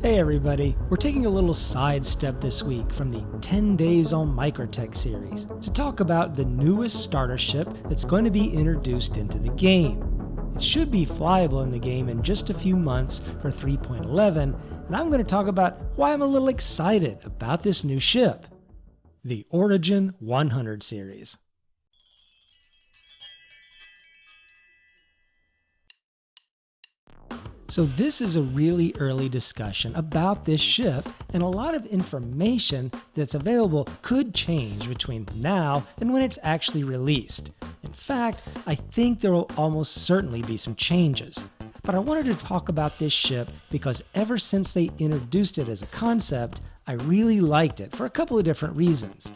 Hey everybody, we're taking a little sidestep this week from the 10 Days on Microtech series to talk about the newest starter ship that's going to be introduced into the game. It should be flyable in the game in just a few months for 3.11, and I'm going to talk about why I'm a little excited about this new ship, the Origin 100 series. So this is a really early discussion about this ship, and a lot of information that's available could change between now and when it's actually released. In fact, I think there will almost certainly be some changes. But I wanted to talk about this ship because ever since they introduced it as a concept, I really liked it for a couple of different reasons.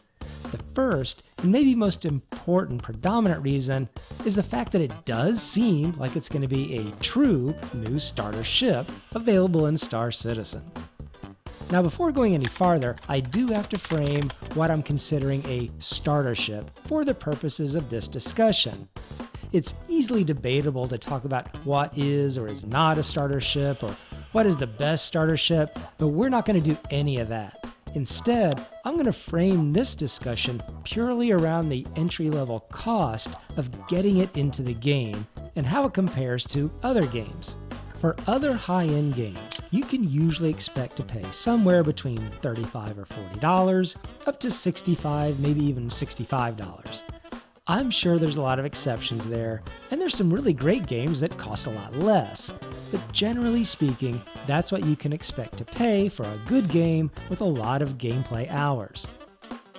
The first, and maybe most important predominant reason, is the fact that it does seem like it's going to be a true new starter ship available in Star Citizen. Now before going any farther, I do have to frame what I'm considering a starter ship for the purposes of this discussion. It's easily debatable to talk about what is or is not a starter ship or what is the best starter ship, but we're not going to do any of that. Instead, I'm going to frame this discussion purely around the entry-level cost of getting it into the game and how it compares to other games. For other high-end games, you can usually expect to pay somewhere between $35 or $40, up to $65, maybe even $65. I'm sure there's a lot of exceptions there, and there's some really great games that cost a lot less. But generally speaking, that's what you can expect to pay for a good game with a lot of gameplay hours.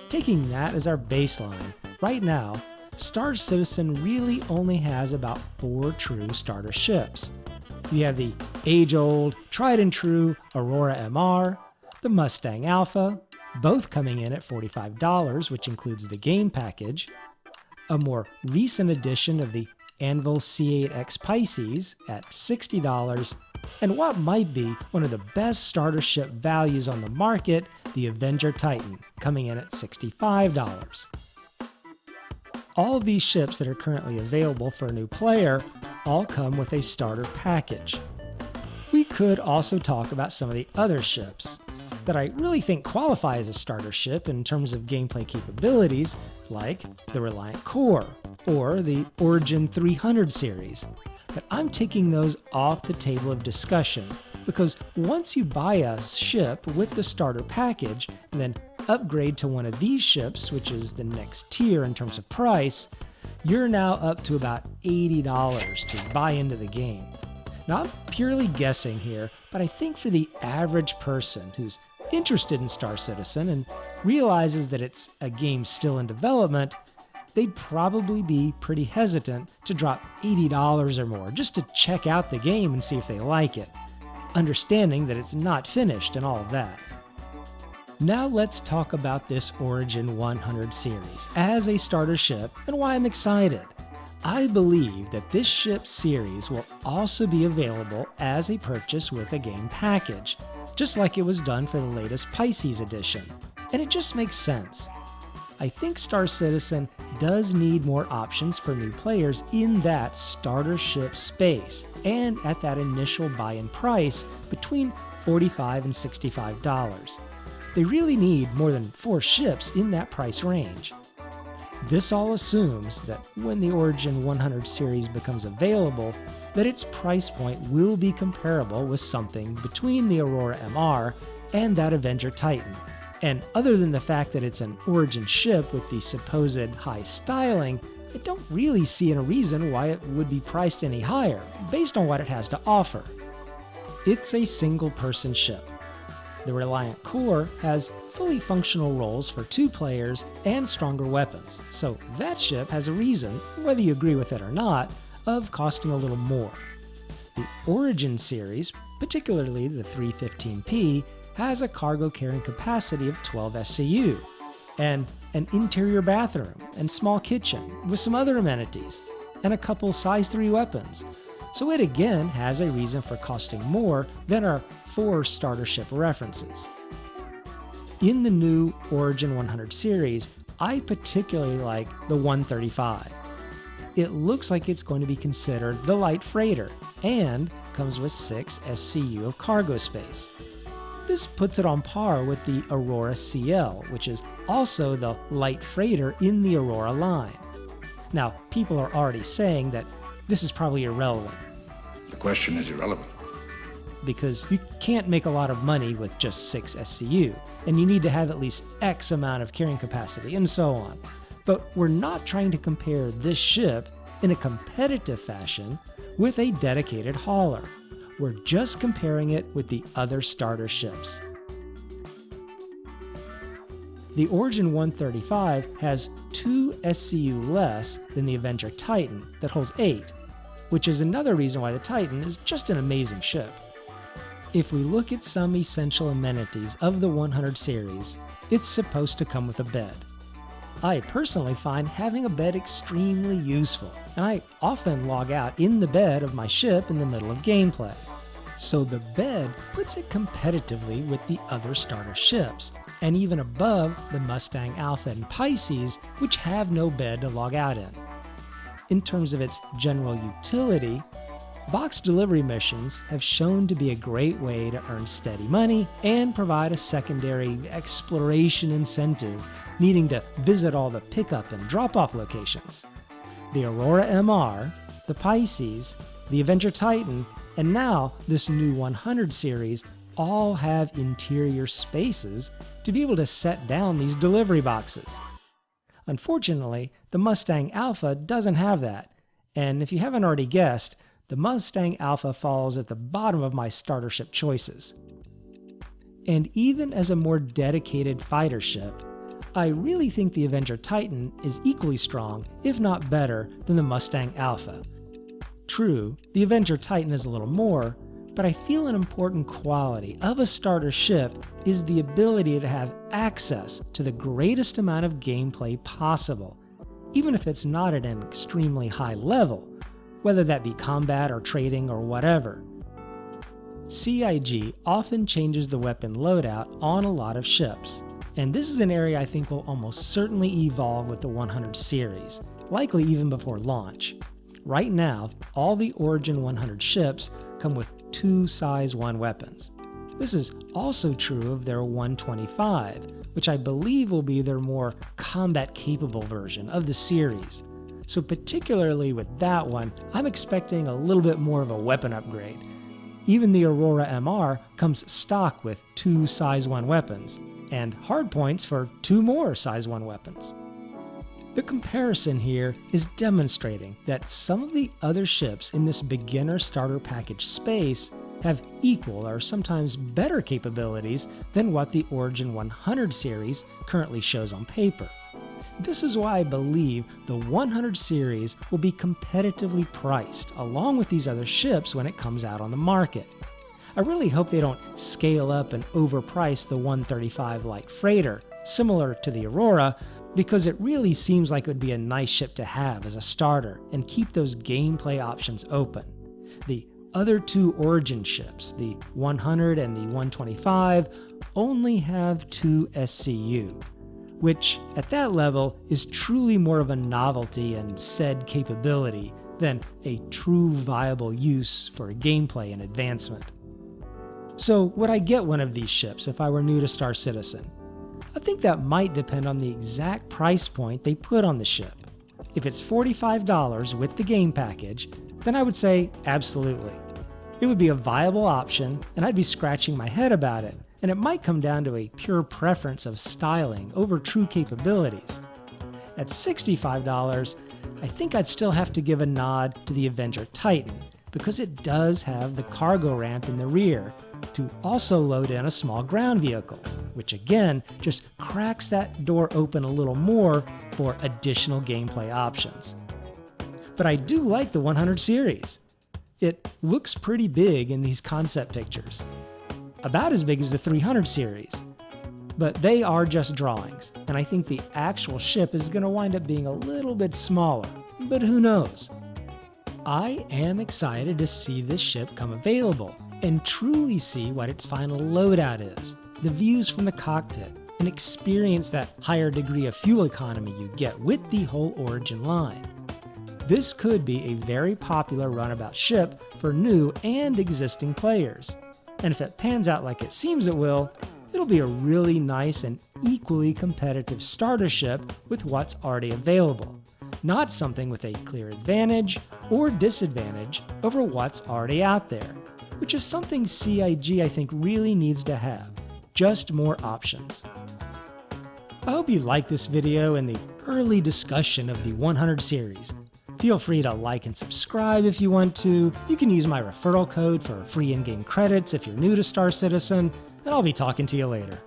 Taking that as our baseline, right now, Star Citizen really only has about 4 true starter ships. You have the age-old, tried-and-true Aurora MR, the Mustang Alpha, both coming in at $45, which includes the game package, a more recent edition of the Anvil C8X Pisces at $60, and what might be one of the best starter ship values on the market, the Avenger Titan, coming in at $65. All of these ships that are currently available for a new player all come with a starter package. We could also talk about some of the other ships that I really think qualify as a starter ship in terms of gameplay capabilities, like the Reliant Core or the Origin 300 series. But I'm taking those off the table of discussion because once you buy a ship with the starter package and then upgrade to one of these ships, which is the next tier in terms of price, you're now up to about $80 to buy into the game. Now I'm purely guessing here, but I think for the average person who's interested in Star Citizen and realizes that it's a game still in development, they'd probably be pretty hesitant to drop $80 or more just to check out the game and see if they like it, understanding that it's not finished and all of that. Now let's talk about this Origin 100 series as a starter ship and why I'm excited. I believe that this ship series will also be available as a purchase with a game package, just like it was done for the latest Pisces edition, and it just makes sense. I think Star Citizen does need more options for new players in that starter ship space and at that initial buy-in price between $45 and $65. They really need more than 4 ships in that price range. This all assumes that when the Origin 100 series becomes available, that its price point will be comparable with something between the Aurora MR and that Avenger Titan. And other than the fact that it's an Origin ship with the supposed high styling, I don't really see a reason why it would be priced any higher, based on what it has to offer. It's a single-person ship. The Reliant Core has fully functional roles for 2 players and stronger weapons, so that ship has a reason, whether you agree with it or not, of costing a little more. The Origin series, particularly the 315P, has a cargo carrying capacity of 12 SCU, and an interior bathroom and small kitchen with some other amenities, and a couple size 3 weapons. So it again has a reason for costing more than our 4 starter ship references. In the new Origin 100 series, I particularly like the 135. It looks like it's going to be considered the light freighter and comes with 6 SCU of cargo space. This puts it on par with the Aurora CL, which is also the light freighter in the Aurora line. Now, people are already saying that this is probably irrelevant. The question is irrelevant. Because you can't make a lot of money with just 6 SCU, and you need to have at least X amount of carrying capacity, and so on. But we're not trying to compare this ship in a competitive fashion with a dedicated hauler. We're just comparing it with the other starter ships. The Origin 135 has 2 SCU less than the Avenger Titan that holds 8, which is another reason why the Titan is just an amazing ship. If we look at some essential amenities of the 100 series, it's supposed to come with a bed. I personally find having a bed extremely useful, and I often log out in the bed of my ship in the middle of gameplay. So the bed puts it competitively with the other starter ships, and even above the Mustang Alpha and Pisces, which have no bed to log out in. In terms of its general utility, box delivery missions have shown to be a great way to earn steady money and provide a secondary exploration incentive, needing to visit all the pickup and drop-off locations. The Aurora MR, the Pisces, the Avenger Titan, and now this new 100 series all have interior spaces to be able to set down these delivery boxes. Unfortunately, the Mustang Alpha doesn't have that, and if you haven't already guessed, the Mustang Alpha falls at the bottom of my starter ship choices. And even as a more dedicated fighter ship, I really think the Avenger Titan is equally strong, if not better, than the Mustang Alpha. True, the Avenger Titan is a little more, but I feel an important quality of a starter ship is the ability to have access to the greatest amount of gameplay possible, even if it's not at an extremely high level, whether that be combat or trading or whatever. CIG often changes the weapon loadout on a lot of ships, and this is an area I think will almost certainly evolve with the 100 series, likely even before launch. Right now, all the Origin 100 ships come with 2 size 1 weapons. This is also true of their 125, which I believe will be their more combat-capable version of the series. So particularly with that one, I'm expecting a little bit more of a weapon upgrade. Even the Aurora MR comes stock with 2 size 1 weapons, and hardpoints for 2 more size 1 weapons. The comparison here is demonstrating that some of the other ships in this beginner starter package space have equal or sometimes better capabilities than what the Origin 100 series currently shows on paper. This is why I believe the 100 series will be competitively priced along with these other ships when it comes out on the market. I really hope they don't scale up and overprice the 135 light freighter, similar to the Aurora, because it really seems like it would be a nice ship to have as a starter and keep those gameplay options open. The other 2 Origin ships, the 100 and the 125, only have 2 SCU, which at that level is truly more of a novelty and said capability than a true viable use for gameplay and advancement. So would I get one of these ships if I were new to Star Citizen? I think that might depend on the exact price point they put on the ship. If it's $45 with the game package, then I would say absolutely. It would be a viable option, and I'd be scratching my head about it, and it might come down to a pure preference of styling over true capabilities. At $65, I think I'd still have to give a nod to the Avenger Titan, because it does have the cargo ramp in the rear to also load in a small ground vehicle, which again just cracks that door open a little more for additional gameplay options. But I do like the 100 series. It looks pretty big in these concept pictures. About as big as the 300 series. But they are just drawings, and I think the actual ship is going to wind up being a little bit smaller, but who knows? I am excited to see this ship come available and truly see what its final loadout is, the views from the cockpit, and experience that higher degree of fuel economy you get with the whole Origin line. This could be a very popular runabout ship for new and existing players. And if it pans out like it seems it will, it'll be a really nice and equally competitive starter ship with what's already available, not something with a clear advantage or disadvantage over what's already out there, which is something CIG I think really needs to have, just more options. I hope you liked this video and the early discussion of the 100 series. Feel free to like and subscribe if you want to. You can use my referral code for free in-game credits if you're new to Star Citizen, and I'll be talking to you later.